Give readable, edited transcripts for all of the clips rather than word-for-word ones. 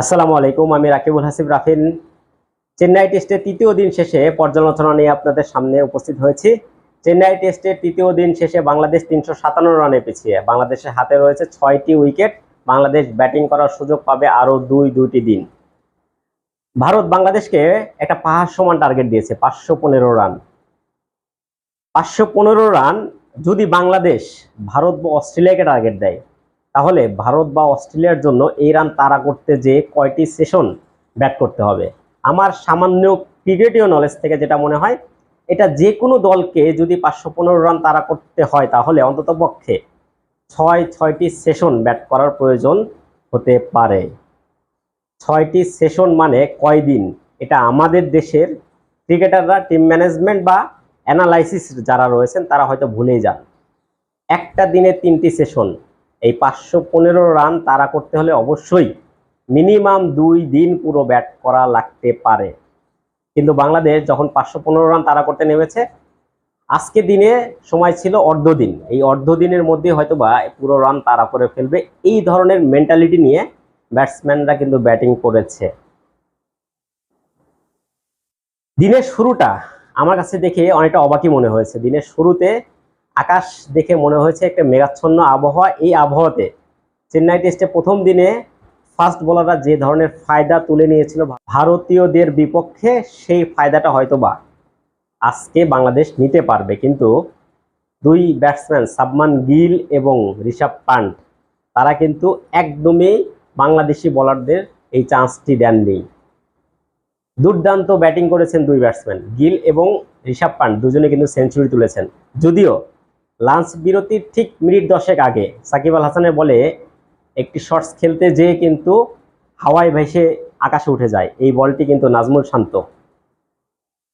আসসালামু আলাইকুম, আমি রাকিবুল হাসিব রাফিন। চেন্নাই টেস্টের তৃতীয় দিন শেষে পর্যালোচনা নিয়ে আপনাদের সামনে উপস্থিত হয়েছি। চেন্নাই টেস্টের তৃতীয় দিন শেষে বাংলাদেশ 357 রানে পিছিয়ে। বাংলাদেশের হাতে রয়েছে 6টি উইকেট। বাংলাদেশ ব্যাটিং করার সুযোগ পাবে আরও দুটি দিন। ভারত বাংলাদেশকে একটা পাহাড় সমান টার্গেট দিয়েছে, 515 রান। 515 রান যদি বাংলাদেশ ভারত বা অস্ট্রেলিয়াকে টার্গেট দেয়, তাহলে ভারত বা অস্ট্রেলিয়ার জন্য এই রান তাড়া করতে যে কয়টি সেশন ব্যাট করতে হবে। আমার সামান্য ক্রিকেটীয় নলেজ থেকে যেটা মনে হয়, এটা যে কোনো দলকে যদি 515 রান তাড়া করতে হয়, তাহলে অন্ততপক্ষে ছয়টি সেশন ব্যাট করার প্রয়োজন হতে পারে। 6টি সেশন মানে কয়দিন, এটা আমাদের দেশের ক্রিকেটাররা, টিম ম্যানেজমেন্ট বা অ্যানালাইসিস যারা রয়েছেন তারা হয়তো ভুলেই যান। একটা দিনে 3টি সেশন, এই 515 রান তাড়া করতে হলে অবশ্যই মিনিমাম 2 দিন পুরো ব্যাট করা লাগতে পারে। কিন্তু বাংলাদেশ যখন 515 রান তাড়া করতে নেমেছে, আজকে দিনে সময় ছিল অর্ধ দিন। এই অর্ধ দিনের মধ্যে হয়তো বা পুরো রান তাড়া করে ফেলবে, এই ধরনের মেন্টালিটি নিয়ে ব্যাটসম্যানরা কিন্তু ব্যাটিং করেছে। দিনের শুরুটা আমার কাছে দেখে অনেকটা অবাকই মনে হয়েছে। দিনের শুরুতে আকাশ দেখে মনে হয়েছে একটা মেঘাচ্ছন্ন আবহাওয়া। এই আবহাওয়াতে চেন্নাই টেস্টে প্রথম দিনে ফাস্ট বোলাররা যে ধরনের ফায়দা তুলে নিয়েছিল ভারতীয়দের বিপক্ষে, সেই ফায়দাটা হয়তোবা আজকে বাংলাদেশ নিতে পারবে। কিন্তু দুই ব্যাটসম্যান সাবমান গিল এবং ঋষভ পান্ট, তারা কিন্তু একদমই বাংলাদেশি বোলারদের এই চান্সটি দেননি। দুর্দান্ত ব্যাটিং করেছেন দুই ব্যাটসম্যান, গিল এবং ঋষভ পান্ট দুজনে কিন্তু সেঞ্চুরি তুলেছেন। যদিও লাঞ্চ বিরতির ঠিক মিনিট 10 আগে সাকিব আল হাসানের বলে একটি শর্টস খেলতে যেয়ে কিন্তু হাওয়ায় ভেসে আকাশে উঠে যায়, এই বলটি কিন্তু নাজমুল শান্ত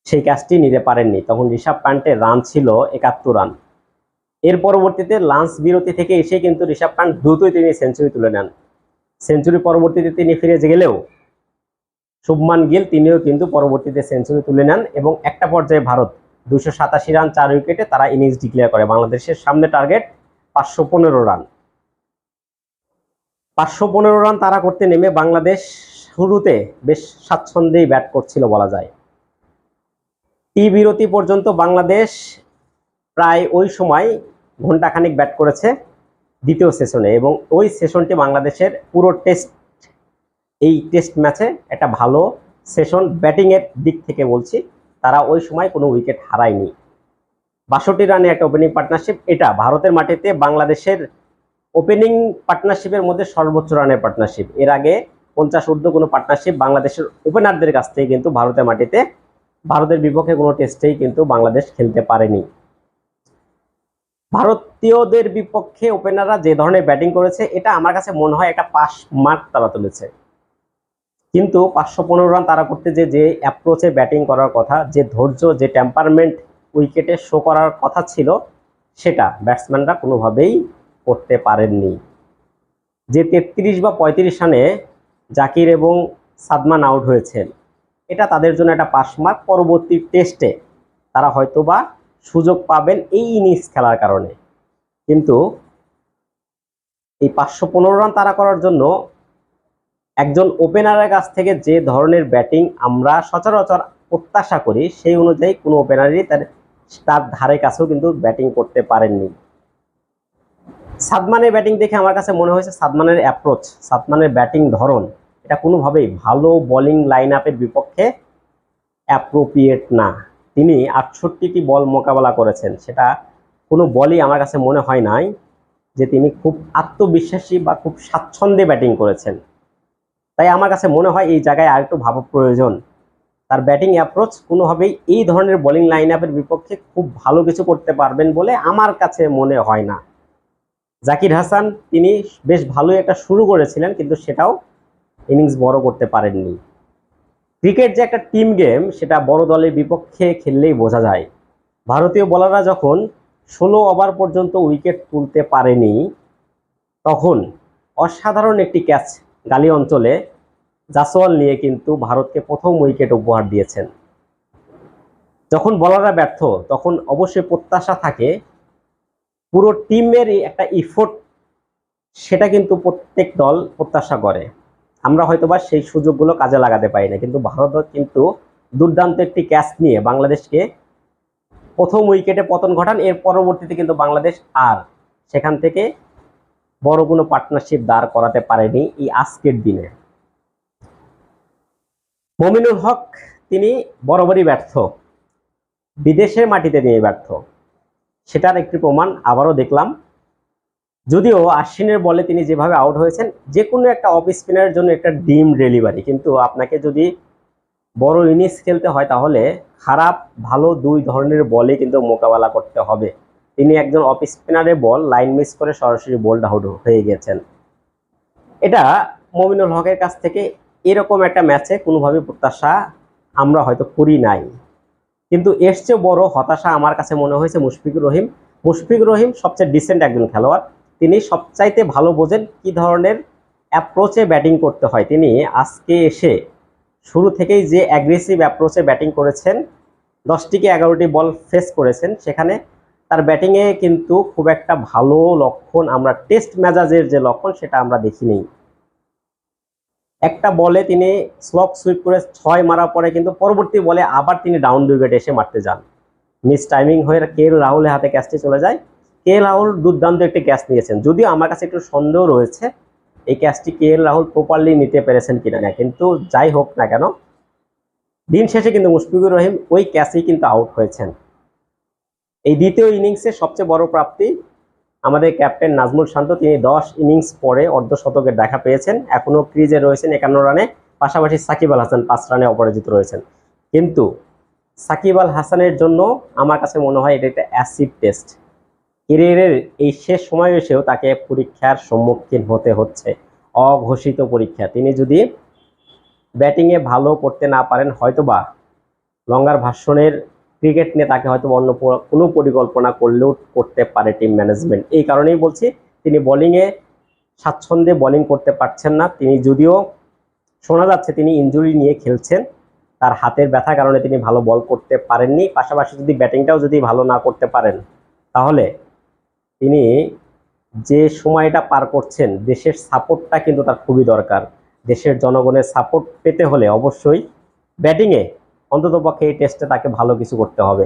সেই ক্যাচটি নিতে পারেননি। তখন ঋষভ পান্টের রান ছিল 71 রান। এর পরবর্তীতে লাঞ্চ বিরতি থেকে এসে কিন্তু ঋষভ পান্ট দ্রুতই তিনি সেঞ্চুরি তুলে নেন। সেঞ্চুরি পরবর্তীতে তিনি ফিরে গেলেও শুভমান গিল তিনিও কিন্তু পরবর্তীতে সেঞ্চুরি তুলে নেন এবং একটা পর্যায়ে ভারত 287 রান 4 উইকেটে তারা ইনিংস ডিক্লেয়ার করে। বাংলাদেশের সামনে টার্গেট 515 রান। 515 রান তারা করতে নেমে বাংলাদেশ শুরুতে বেশ স্বাচ্ছন্দ্যেই ব্যাট করছিল বলা যায়। টি বিরতি পর্যন্ত বাংলাদেশ প্রায় ওই সময় ঘন্টাখানিক ব্যাট করেছে দ্বিতীয় সেশনে, এবং ওই সেশনটি বাংলাদেশের পুরো এই টেস্ট ম্যাচে একটা ভালো সেশন ব্যাটিংয়ের দিক থেকে বলছি। তারা ওই সময় কোনো উইকেট হারায়নি। 62 রানে একটা ওপেনিং পার্টনারশিপ, এটা ভারতের মাটিতে বাংলাদেশের ওপেনিং পার্টনারশিপের মধ্যে সর্বোচ্চ রানের পার্টনারশিপ। এর আগে 50 ঊর্ধ্ব কোনো পার্টনারশিপ বাংলাদেশের ওপেনারদের কাছ থেকে কিন্তু ভারতের মাটিতে, ভারতের বিপক্ষে কোনো টেস্টেই কিন্তু বাংলাদেশ খেলতে পারেনি। ভারতীয়দের বিপক্ষে ওপেনাররা যে ধরনের ব্যাটিং করেছে, এটা আমার কাছে মনে হয় একটা পাস মার্ক তারা তুলেছে। কিন্তু 515 রান তারা করতে যে অ্যাপ্রোচে ব্যাটিং করার কথা, যে ধৈর্য, যে টেম্পারমেন্ট উইকেটে শো করার কথা ছিল, সেটা ব্যাটসম্যানরা কোনোভাবেই করতে পারেননি। যে 33 বা 35 রানে জাকির এবং সাদমান আউট হয়েছেন, এটা তাদের জন্য একটা পাস মার্ক। পরবর্তী টেস্টে তারা হয়তোবা সুযোগ পাবেন এই ইনিংস খেলার কারণে। কিন্তু এই 515 রান তারা করার জন্য একজন ওপেনারের কাছ থেকে যে ধরনের ব্যাটিং আমরা সচরাচর প্রত্যাশা করি, সেই অনুযায়ী কোনো ওপেনারই তার ধারে কাছেও কিন্তু ব্যাটিং করতে পারেননি। সাদমানের ব্যাটিং দেখে আমার কাছে মনে হয়েছে সাদমানের অ্যাপ্রোচ, সাদমানের ব্যাটিং ধরন, এটা কোনোভাবেই ভালো বোলিং লাইন আপের বিপক্ষে অ্যাপ্রোপ্রিয়েট না। তিনি 68টি বল মোকাবেলা করেছেন, সেটা কোনো বলই আমার কাছে মনে হয় নাই যে তিনি খুব আত্মবিশ্বাসী বা খুব স্বাচ্ছন্দ্যে ব্যাটিং করেছেন। তাই আমার কাছে মনে হয় এই জায়গায় আরেকটু ভাবা প্রয়োজন। তার ব্যাটিং অ্যাপ্রোচ কোনোভাবেই এই ধরনের বোলিং লাইন আপের বিপক্ষে খুব ভালো কিছু করতে পারবেন বলে আমার কাছে মনে হয় না। জাকির হাসান তিনি বেশ ভালোই একটা শুরু করেছিলেন, কিন্তু সেটাও ইনিংস বড় করতে পারেননি। ক্রিকেট যে একটা টিম গেম, সেটা বড় দলের বিপক্ষে খেললেই বোঝা যায়। ভারতীয় বোলাররা যখন 16 ওভার পর্যন্ত উইকেট তুলতে পারেনি, তখন অসাধারণ একটি ক্যাচ গালি অঞ্চলে জাসওয়াল নিয়ে কিন্তু ভারতকে প্রথম উইকেট উপহার দিয়েছেন। যখন বোলাররা ব্যর্থ, তখন অবশ্যই প্রত্যাশা থাকে পুরো টিমের একটা ইফোর্ট, সেটা কিন্তু প্রত্যেক দল প্রত্যাশা করে। আমরা হয়তোবা সেই সুযোগগুলো কাজে লাগাতে পারি না, কিন্তু ভারত কিন্তু দুর্দান্ত একটি ক্যাচ নিয়ে বাংলাদেশকে প্রথম উইকেটে পতন ঘটান। এর পরবর্তীতে কিন্তু বাংলাদেশ আর সেখান থেকে বড় কোনো পার্টনারশিপ দাঁড় করাতে পারেনি এই আজকের দিনে। মমিনুল হক তিনি বরাবরই ব্যর্থ, বিদেশের মাটিতে নিয়ে ব্যর্থ, সেটার একটি প্রমাণ আবারও দেখলাম। যদিও আশ্বিনের বলে তিনি যেভাবে আউট হয়েছেন, যে কোনো একটা অফ স্পিনারের জন্য একটা ডিম ডেলিভারি, কিন্তু আপনাকে যদি বড় ইনিংস খেলতে হয় তাহলে খারাপ ভালো দুই ধরনের বলে কিন্তু মোকাবেলা করতে হবে। তিনি একজন অফ স্পিনারের বল লাইন মিস করে সরাসরি বোল্ড আউট হয়ে গেছেন। এটা মমিনুল হকের কাছ থেকে এরকম একটা ম্যাচে কোনোভাবে প্রত্যাশা আমরা হয়তো করি নাই, কিন্তু এর চেয়ে বড় হতাশা আমার কাছে মনে হয়েছে মুশফিকুর রহিম। মুশফিকুর রহিম সবচেয়ে ডিসেন্ট একজন খেলোয়াড়, তিনি সবচাইতে ভালো বোঝেন কি ধরনের অ্যাপ্রোচে ব্যাটিং করতে হয়। তিনি আজকে এসে শুরু থেকেই যে অ্যাগ্রেসিভ অ্যাপ্রোচে ব্যাটিং করেছেন, 10টি 11টি বল ফেস করেছেন, সেখানে তার ব্যাটিংয়ে কিন্তু খুব একটা ভালো লক্ষণ, আমরা টেস্ট মেজাজের যে লক্ষণ সেটা আমরা দেখিনি। একটা বলে তিনি স্লক সুইপ করে 6 মারার পরে কিন্তু পরবর্তী বলে আবার তিনি ডাউন উইকেটে এসে মারতে যান, মিস টাইমিং হয়ে KL রাহুলের হাতে ক্যাচটি চলে যায়। KL রাহুল দুর্দান্ত একটি ক্যাচ নিয়েছেন, যদিও আমার কাছে একটু সন্দেহ রয়েছে এই ক্যাচটি KL রাহুল প্রপারলি নিতে পেরেছেন কিনা না, কিন্তু যাই হোক না কেন দিন শেষে কিন্তু মুশফিকুর রহিম ওই ক্যাচেই কিন্তু আউট হয়েছেন। এই দ্বিতীয় ইনিংসে সবচেয়ে বড় প্রাপ্তি আমাদের ক্যাপ্টেন নাজমুল শান্ত, তিনি 10 ইনিংস পরে অর্ধশতকের দেখা পেয়েছেন, এখনো ক্রিজে রয়েছেন 51 রানে, পাশাপাশি সাকিব আল হাসান 5 রানে অপরাজিত রয়েছেন। কিন্তু সাকিব আল হাসানের জন্য আমার কাছে মনে হয় এটা একটা অ্যাসিড টেস্ট, ক্যারিয়ারের এই শেষ সময় এসেও তাকে পরীক্ষার সম্মুখীন হতে হচ্ছে, অঘোষিত পরীক্ষা। তিনি যদি ব্যাটিংয়ে ভালো করতে না পারেন, হয়তোবা লঙ্গার ভাষণের ক্রিকেট নিয়ে তাকে হয়তো অন্য কোনো পরিকল্পনা করলেও করতে পারে টিম ম্যানেজমেন্ট। এই কারণেই বলছি তিনি বোলিংয়ে স্বাচ্ছন্দ্যে বোলিং করতে পারছেন না। তিনি যদিও শোনা যাচ্ছে তিনি ইনজুরি নিয়ে খেলছেন, তার হাতের ব্যথার কারণে তিনি ভালো বল করতে পারেননি। পাশাপাশি যদি ব্যাটিংটাও যদি ভালো না করতে পারেন, তাহলে তিনি যে সময়টা পার করছেন, দেশের সাপোর্টটা কিন্তু তার খুবই দরকার। দেশের জনগণের সাপোর্ট পেতে হলে অবশ্যই ব্যাটিংয়ে অন্ততপক্ষে এই টেস্টে তাকে ভালো কিছু করতে হবে।